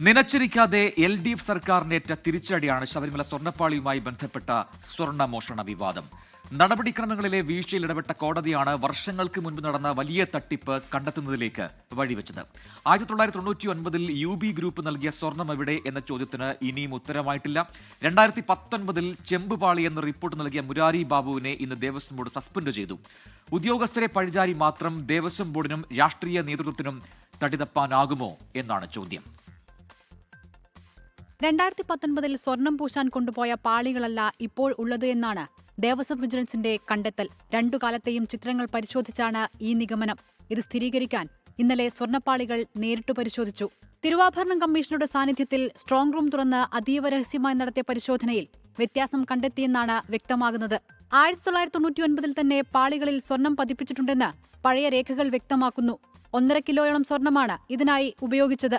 നിലച്ചിരിക്കാതെ LDF സർക്കാരിനേറ്റ തിരിച്ചടിയാണ് ശബരിമല സ്വർണ്ണപ്പാളിയുമായി ബന്ധപ്പെട്ട സ്വർണ്ണമോഷണ വിവാദം. നടപടിക്രമങ്ങളിലെ വീഴ്ചയിൽ ഇടപെട്ട കോടതിയാണ് വർഷങ്ങൾക്ക് മുൻപ് നടന്ന വലിയ തട്ടിപ്പ് കണ്ടെത്തുന്നതിലേക്ക് വഴിവെച്ചത്. 1999 UB ഗ്രൂപ്പ് നൽകിയ സ്വർണം എവിടെ എന്ന ചോദ്യത്തിന് ഇനിയും ഉത്തരമായിട്ടില്ല. 2019 ചെമ്പുപാളി എന്ന റിപ്പോർട്ട് നൽകിയ മുരാരി ബാബുവിനെ ഇന്ന് ദേവസ്വം ബോർഡ് സസ്പെൻഡ് ചെയ്തു. ഉദ്യോഗസ്ഥരെ പഴിചാരി മാത്രം ദേവസ്വം ബോർഡിനും രാഷ്ട്രീയ നേതൃത്വത്തിനും തടിതപ്പാനാകുമോ എന്നാണ് ചോദ്യം. 2019 സ്വർണം പൂശാൻ കൊണ്ടുപോയ പാളികളല്ല ഇപ്പോൾ ഉള്ളത് എന്നാണ് ദേവസ്വം വിജിലൻസിന്റെ കണ്ടെത്തൽ. രണ്ടു കാലത്തെയും ചിത്രങ്ങൾ പരിശോധിച്ചാണ് ഈ നിഗമനം. ഇത് സ്ഥിരീകരിക്കാൻ ഇന്നലെ സ്വർണ്ണപ്പാളികൾ നേരിട്ട് പരിശോധിച്ചു. തിരുവാഭരണം കമ്മീഷണറുടെ സാന്നിധ്യത്തിൽ സ്ട്രോങ് റൂം തുറന്ന് അതീവ രഹസ്യമായി നടത്തിയ പരിശോധനയിൽ വ്യത്യാസം കണ്ടെത്തിയെന്നാണ് വ്യക്തമാകുന്നത്. 1999 തന്നെ പാളികളിൽ സ്വർണം പതിപ്പിച്ചിട്ടുണ്ടെന്ന് പഴയ രേഖകൾ വ്യക്തമാക്കുന്നു. 1.5 കിലോയോളം സ്വർണമാണ് ഇതിനായി ഉപയോഗിച്ചത്.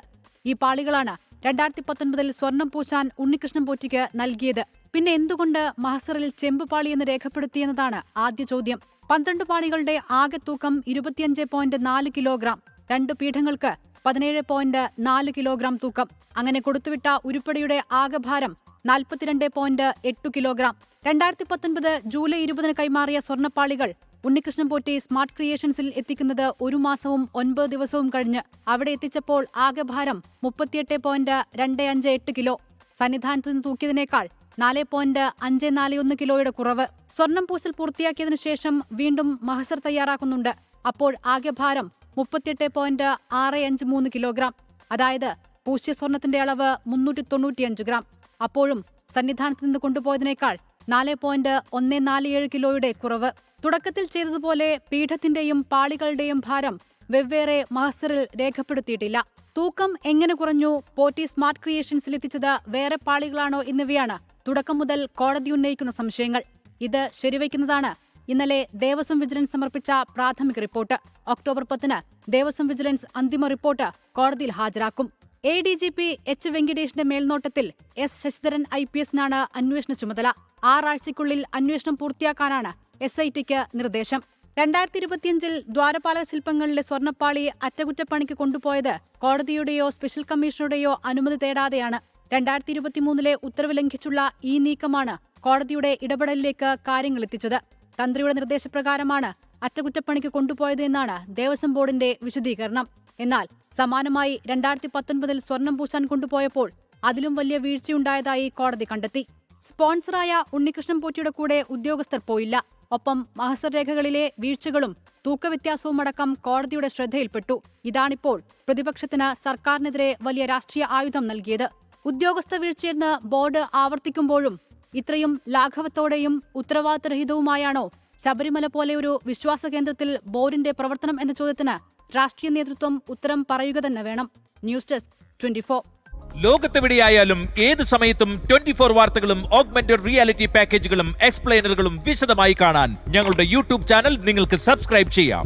ഈ പാളികളാണ് 2019 സ്വർണം പൂശാൻ ഉണ്ണികൃഷ്ണൻ പോറ്റിക്ക് നൽകിയത്. പിന്നെ എന്തുകൊണ്ട് മഹസറിൽ ചെമ്പുപാളി എന്ന് രേഖപ്പെടുത്തിയെന്നതാണ് ആദ്യ ചോദ്യം. 12 പാളികളുടെ ആകെ തൂക്കം 25.4 കിലോഗ്രാം. 2 പീഠങ്ങൾക്ക് 17.4 കിലോഗ്രാം തൂക്കം. അങ്ങനെ കൊടുത്തുവിട്ട ഉരുപ്പടിയുടെ ആകെ ഭാരം 42.8 കിലോഗ്രാം. 2019 ജൂലൈ 20 കൈമാറിയ സ്വർണ്ണപ്പാളികൾ ഉണ്ണികൃഷ്ണൻ പോറ്റി സ്മാർട്ട് ക്രിയേഷൻസിൽ എത്തിക്കുന്നത് 1 മാസവും 9 ദിവസവും കഴിഞ്ഞ്. അവിടെ എത്തിച്ചപ്പോൾ ആകെ ഭാരം 38.258 കിലോ. സന്നിധാനത്ത് നിന്ന് തൂക്കിയതിനേക്കാൾ 4.541 കിലോയുടെ കുറവ്. സ്വർണം പൂശൽ പൂർത്തിയാക്കിയതിനു ശേഷം വീണ്ടും മഹസർ തയ്യാറാക്കുന്നുണ്ട്. അപ്പോൾ ആകെ ഭാരം 38.653 കിലോഗ്രാം. അതായത് പൂശിയ സ്വർണത്തിന്റെ അളവ് 395 ഗ്രാം. അപ്പോഴും സന്നിധാനത്ത് നിന്ന് കൊണ്ടുപോയതിനേക്കാൾ 4.147 കിലോയുടെ കുറവ്. തുടക്കത്തിൽ ചെയ്തതുപോലെ പീഠത്തിന്റെയും പാളികളുടെയും ഭാരം വെവ്വേറെ മഹസറിൽ രേഖപ്പെടുത്തിയിട്ടില്ല. തൂക്കം എങ്ങനെ കുറഞ്ഞു, പോറ്റി സ്മാർട്ട് ക്രിയേഷൻസിൽ എത്തിച്ചത് വേറെ പാളികളാണോ എന്നിവയാണ് തുടക്കം മുതൽ കോടതി ഉന്നയിക്കുന്ന സംശയങ്ങൾ. ഇത് ശരിവയ്ക്കുന്നതാണ് ഇന്നലെ ദേവസ്വം വിജിലൻസ് സമർപ്പിച്ച പ്രാഥമിക റിപ്പോർട്ട്. ഒക്ടോബർ 10 ദേവസ്വം വിജിലൻസ് അന്തിമ റിപ്പോർട്ട് കോടതിയിൽ ഹാജരാക്കും. ADGP H. വെങ്കിടേഷിന്റെ മേൽനോട്ടത്തിൽ S. ശശിധരൻ IPS-നാണ് അന്വേഷണ ചുമതല. 6 ആഴ്ചയ്ക്കുള്ളിൽ അന്വേഷണം പൂർത്തിയാക്കാനാണ് SIT-ക്ക് നിർദ്ദേശം. 2025 ദ്വാരപാലക ശില്പങ്ങളിലെ സ്വർണ്ണപ്പാളി അറ്റകുറ്റപ്പണിക്ക് കൊണ്ടുപോയത് കോടതിയുടെയോ സ്പെഷ്യൽ കമ്മീഷണറുടെയോ അനുമതി തേടാതെയാണ്. 2023 ഉത്തരവ് ലംഘിച്ചുള്ള ഈ നീക്കമാണ് കോടതിയുടെ ഇടപെടലിലേക്ക് കാര്യങ്ങൾ എത്തിച്ചത്. തന്ത്രിയുടെ നിർദ്ദേശപ്രകാരമാണ് അറ്റകുറ്റപ്പണിക്ക് കൊണ്ടുപോയത് എന്നാണ് ദേവസ്വം ബോർഡിന്റെ വിശദീകരണം. എന്നാൽ സമാനമായി 2019 സ്വർണം പൂശാൻ കൊണ്ടുപോയപ്പോൾ അതിലും വലിയ വീഴ്ചയുണ്ടായതായി കോടതി കണ്ടെത്തി. സ്പോൺസറായ ഉണ്ണികൃഷ്ണൻ പോറ്റിയുടെ കൂടെ ഉദ്യോഗസ്ഥർ പോയില്ല. ഒപ്പം മഹസർ രേഖകളിലെ വീഴ്ചകളും തൂക്കവ്യത്യാസവുമടക്കം കോടതിയുടെ ശ്രദ്ധയിൽപ്പെട്ടു. ഇതാണിപ്പോൾ പ്രതിപക്ഷത്തിന് സർക്കാരിനെതിരെ വലിയ രാഷ്ട്രീയ ആയുധം നൽകിയത്. ഉദ്യോഗസ്ഥ വീഴ്ചയെന്ന് ബോർഡ് ആവർത്തിക്കുമ്പോഴും ഇത്രയും ലാഘവത്തോടെയും ഉത്തരവാദിത്തരഹിതവുമായാണോ ശബരിമല പോലെയൊരു വിശ്വാസ കേന്ദ്രത്തിൽ ബോർഡിന്റെ പ്രവർത്തനം എന്ന ചോദ്യത്തിന് രാഷ്ട്രീയ നേതൃത്വം ഉത്തരം പറയുക തന്നെ വേണം. News desk 24. ലോകത്തെവിടെയായാലും ഏത് സമയത്തും 24 വാർത്തകളും ഓഗ്മെന്റഡ് റിയാലിറ്റി പാക്കേജുകളും എക്സ്പ്ലെയിനറുകളും വിശദമായി കാണാൻ ഞങ്ങളുടെ YouTube ചാനൽ നിങ്ങൾക്ക് സബ്സ്ക്രൈബ് ചെയ്യാം.